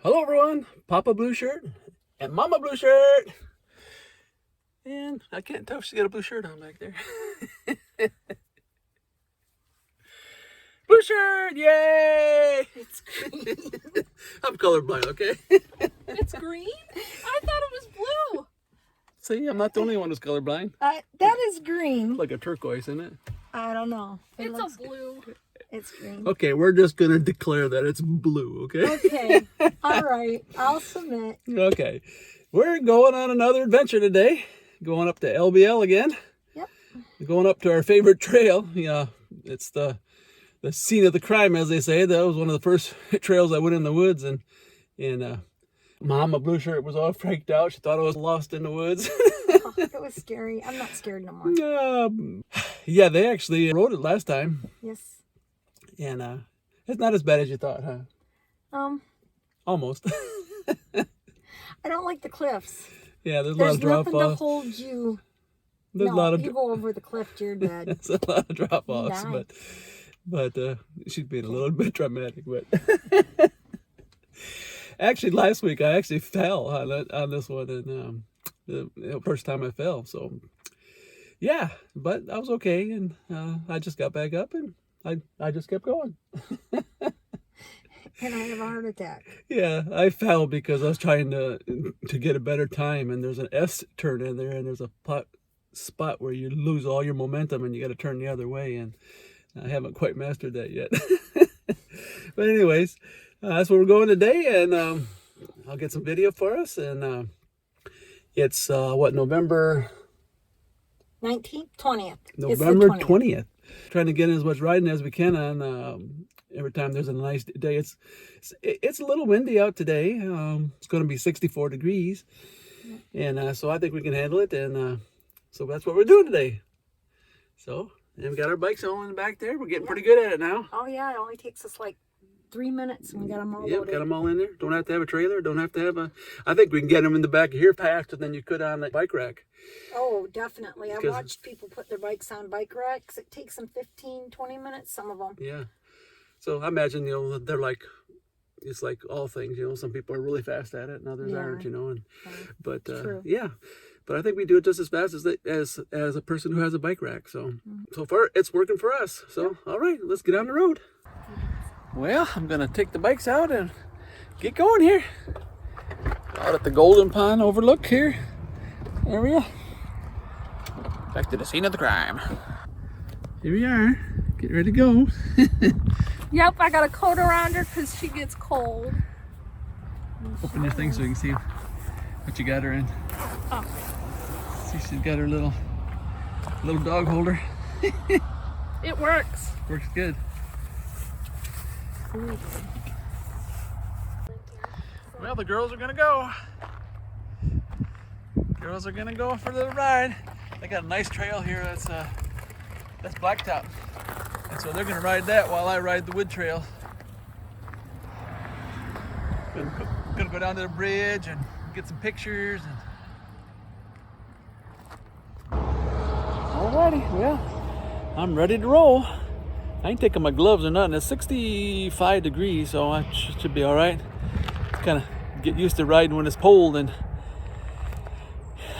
Hello everyone, Papa Blue Shirt and Mama Blue Shirt. And I can't tell if she's got a blue shirt on back there. Blue shirt, yay! It's green. I'm colorblind, okay? It's green? I thought it was blue. See, I'm not the only one who's colorblind. That is green. Like a turquoise, isn't it? I don't know. It's a blue. It's green. Okay, we're just gonna declare that it's blue, okay? Okay. All right. I'll submit. Okay. We're going on another adventure today. Going up to LBL again. Yep. Going up to our favorite trail. Yeah, it's the scene of the crime, as they say. That was one of the first trails I went in the woods, and Mama Blue Shirt was all freaked out. She thought I was lost in the woods. Oh, it was scary. I'm not scared no more. Yeah, they actually rode it last time. Yes. And it's not as bad as you thought, huh? Almost. I don't like the cliffs. Yeah, there's a lot of drop nothing to offs. hold you. There's no, a lot of you go over the cliff, you're dead. There's a lot of drop offs, Die. but she's being a little bit dramatic. But actually, last week I actually fell on this one, and the first time I fell. So yeah, but I was okay, and I just got back up, and I just kept going. And I have a heart attack. Yeah, I fell because I was trying to get a better time, and there's an S turn in there, and there's a spot where you lose all your momentum, and you got to turn the other way, and I haven't quite mastered that yet. But anyways, that's where we're going today, and I'll get some video for us, and it's November 19th, 20th. November 20th. Trying to get in as much riding as we can on every time there's a nice day. It's a little windy out today. It's going to be 64 degrees, and so I think we can handle it, and so that's what we're doing today. So, and we got our bikes all in the back there. We're getting pretty good at it now. Oh yeah, it only takes us like 3 minutes, and we got them all Yep, loaded. got them all in there. Don't have to have a trailer. Don't have to have I think we can get them in the back of here faster than you could on the bike rack. Oh, definitely. I Because- watched people put their bikes on bike racks. It takes them 15, 20 minutes, some of them. Yeah. So I imagine, they're like, it's like all things, some people are really fast at it and others Yeah. aren't, and but True. yeah, but I think we do it just as fast as a person who has a bike rack. So so far it's working for us. So all right, let's get on the road. Well, I'm gonna take the bikes out and get going here. Out at the Golden Pond Overlook here area. Back to the scene of the crime. Here we are. Get ready to go. Yep, I got a coat around her because she gets cold. Open your thing so you can see what you got her in. Oh. See, she's got her little dog holder. It works. Works good. Well, the girls are gonna go. Girls are gonna go for the ride. They got a nice trail here. That's blacktop, and so they're gonna ride that while I ride the wood trail. Gonna go down to the bridge and get some pictures. Alrighty, well, I'm ready to roll. I ain't taking my gloves or nothing. It's 65 degrees, so I should be all right. Kind of get used to riding when it's cold, and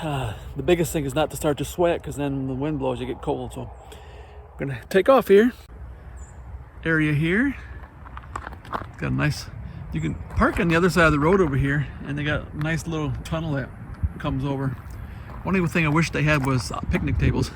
the biggest thing is not to start to sweat, because then when the wind blows, you get cold. So I'm gonna take off here. Area here. It's got a nice. You can park on the other side of the road over here, and they got a nice little tunnel that comes over. Only thing I wish they had was picnic tables.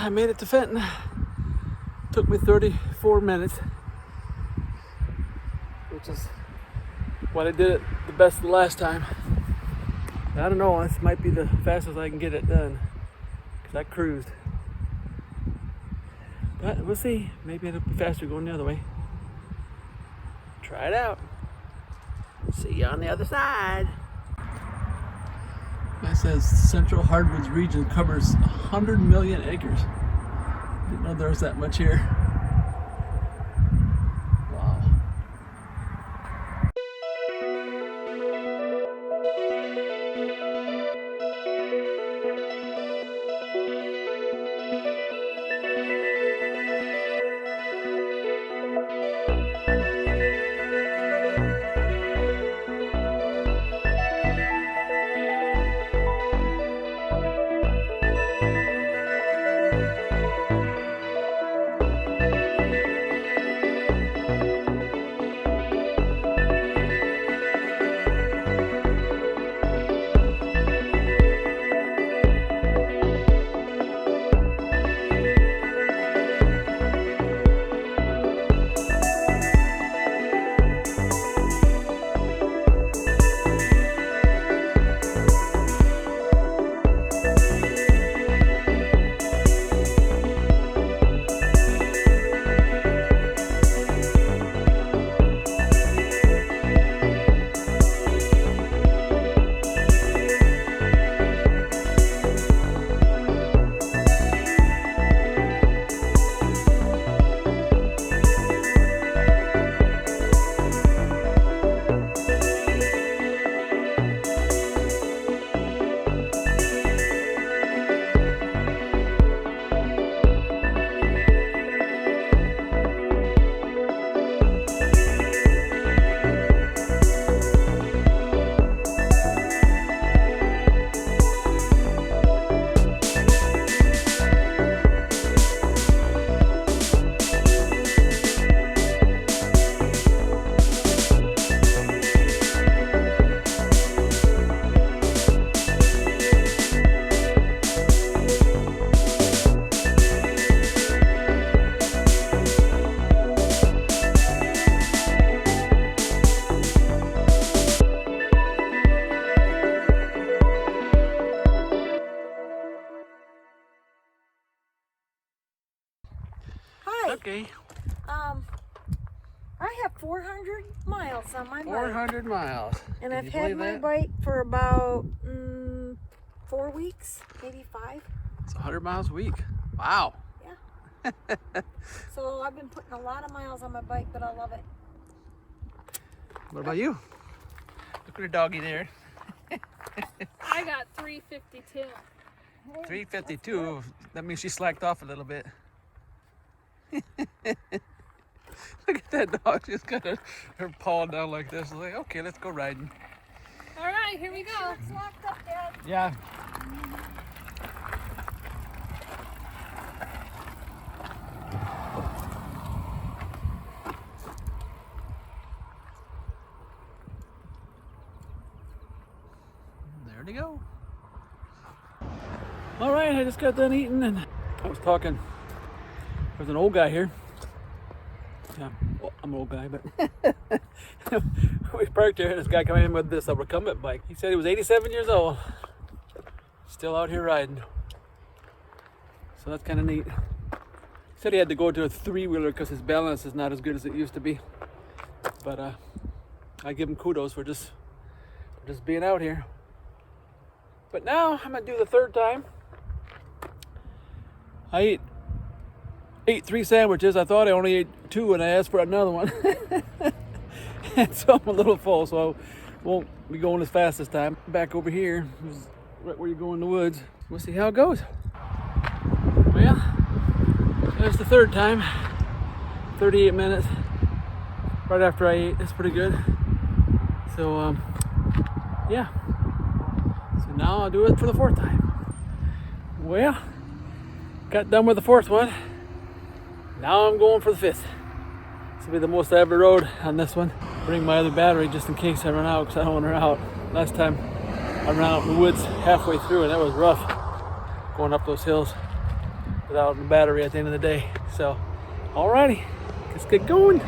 I made it to Fenton. Took me 34 minutes, which is what I did it the best the last time. I don't know, this might be the fastest I can get it done, because I cruised. But we'll see, maybe it'll be faster going the other way. Try it out. See you on the other side. It says Central Hardwoods region covers 100 million acres. Didn't know there was that much here. Wow. Okay. I have 400 miles on my bike. 400 miles. And Can I've you had believe my that? bike for about 4 weeks, maybe 5. It's 100 miles a week. Wow. Yeah. So I've been putting a lot of miles on my bike, but I love it. What about you? Look at your doggy there. I got 352. 352. That means she slacked off a little bit. Look at that dog. She's got her paw down like this. Like, okay, let's go riding. All right, here we go. It's locked up, Dad. Yeah. There to go. All right, I just got done eating and I was talking. There's an old guy here. Yeah, well, I'm an old guy, but we parked here and this guy coming in with this recumbent bike. He said he was 87 years old. Still out here riding. So that's kind of neat. He said he had to go to a 3-wheeler because his balance is not as good as it used to be. But I give him kudos for just being out here. But now I'm gonna do the third time. I ate 3 sandwiches. I thought I only ate 2 and I asked for another one. And so I'm a little full, so I won't be going as fast this time. Back over here, right where you go in the woods. We'll see how it goes. Well, there's the third time. 38 minutes. Right after I ate. That's pretty good. So, yeah. So now I'll do it for the 4th time. Well, got done with the 4th one. Now I'm going for the 5th. This will be the most I ever rode on this one. Bring my other battery just in case I run out, because I don't want to run out. Last time I ran out in the woods halfway through and that was rough going up those hills. without the battery at the end of the day. So, alrighty, let's get going.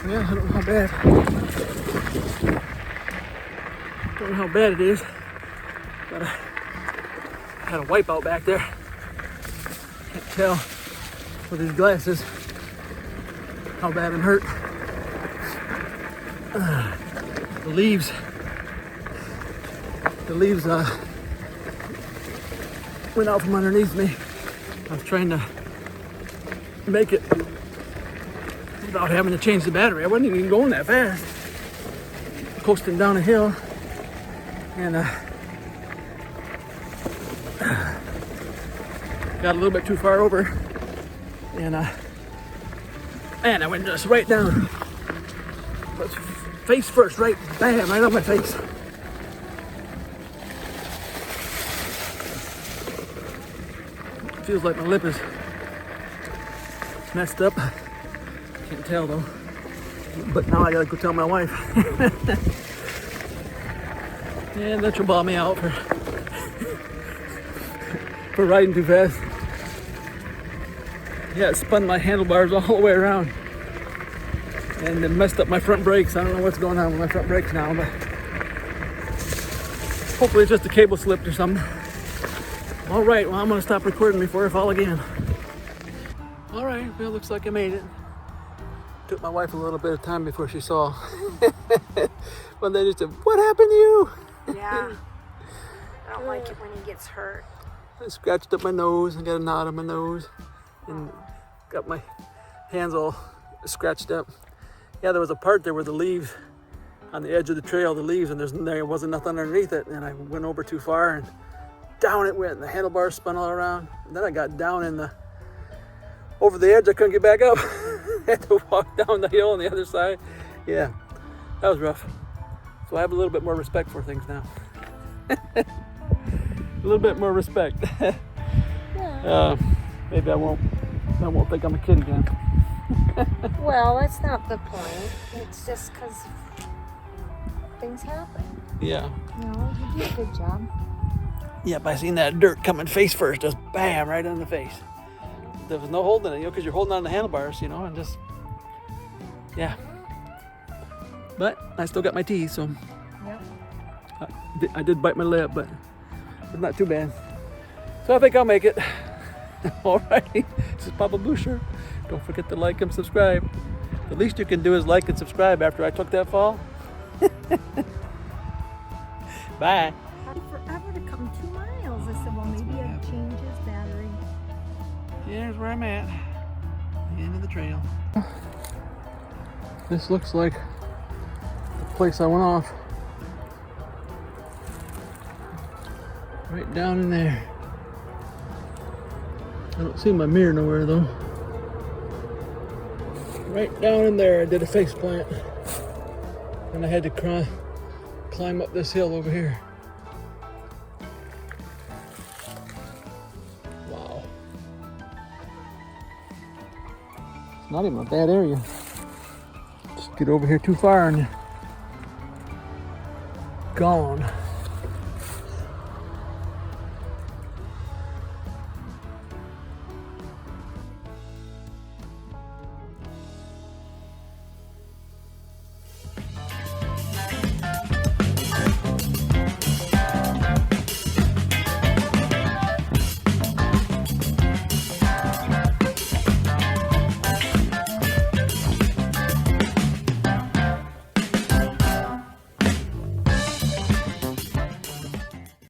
Yeah, I don't know how bad. Don't know how bad it is, but I had a wipeout back there. Can't tell with these glasses how bad I'm hurt. The leaves went out from underneath me. I was trying to make it without having to change the battery. I wasn't even going that fast. Coasting down a hill and got a little bit too far over and I went just right down. But face first, right, bam, right on my face. Feels like my lip is messed up. Can't tell though. But now I gotta go tell my wife. And then she'll bawl me out for riding too fast. Yeah, it spun my handlebars all the way around. And it messed up my front brakes. I don't know what's going on with my front brakes now, but hopefully it's just a cable slipped or something. All right, well, I'm gonna stop recording before I fall again. All right, well, looks like I made it. Took my wife a little bit of time before she saw. But they just said, "What happened to you?" Yeah. I don't like it when he gets hurt. I scratched up my nose and got a knot on my nose and got my hands all scratched up. Yeah, there was a part there where the leaves, on the edge of the trail, the leaves, and there wasn't nothing underneath it. And I went over too far and down it went, and the handlebars spun all around. And then I got down over the edge. I couldn't get back up. I had to walk down the hill on the other side. Yeah, that was rough. So I have a little bit more respect for things now. A little bit more respect. Yeah. Maybe I won't think I'm a kid again. Well, that's not the point. It's just because things happen. Yeah. No, you did a good job. Yep, I seen that dirt coming face first, just bam, right in the face. There was no holding it, because you're holding on the handlebars, and just, yeah. But I still got my teeth, so. Yep. I did bite my lip, but it's not too bad. So I think I'll make it. Alrighty, this is Papa Boucher. Don't forget to like and subscribe. The least you can do is like and subscribe after I took that fall. Bye. Forever to come 2 miles. I said, well, maybe I'd change his battery. Here's where I'm at. The end of the trail. This looks like the place I went off. Right down in there. I don't see my mirror nowhere though. Right down in there I did a faceplant. And I had to climb up this hill over here. Wow. It's not even a bad area. Just get over here too far and gone.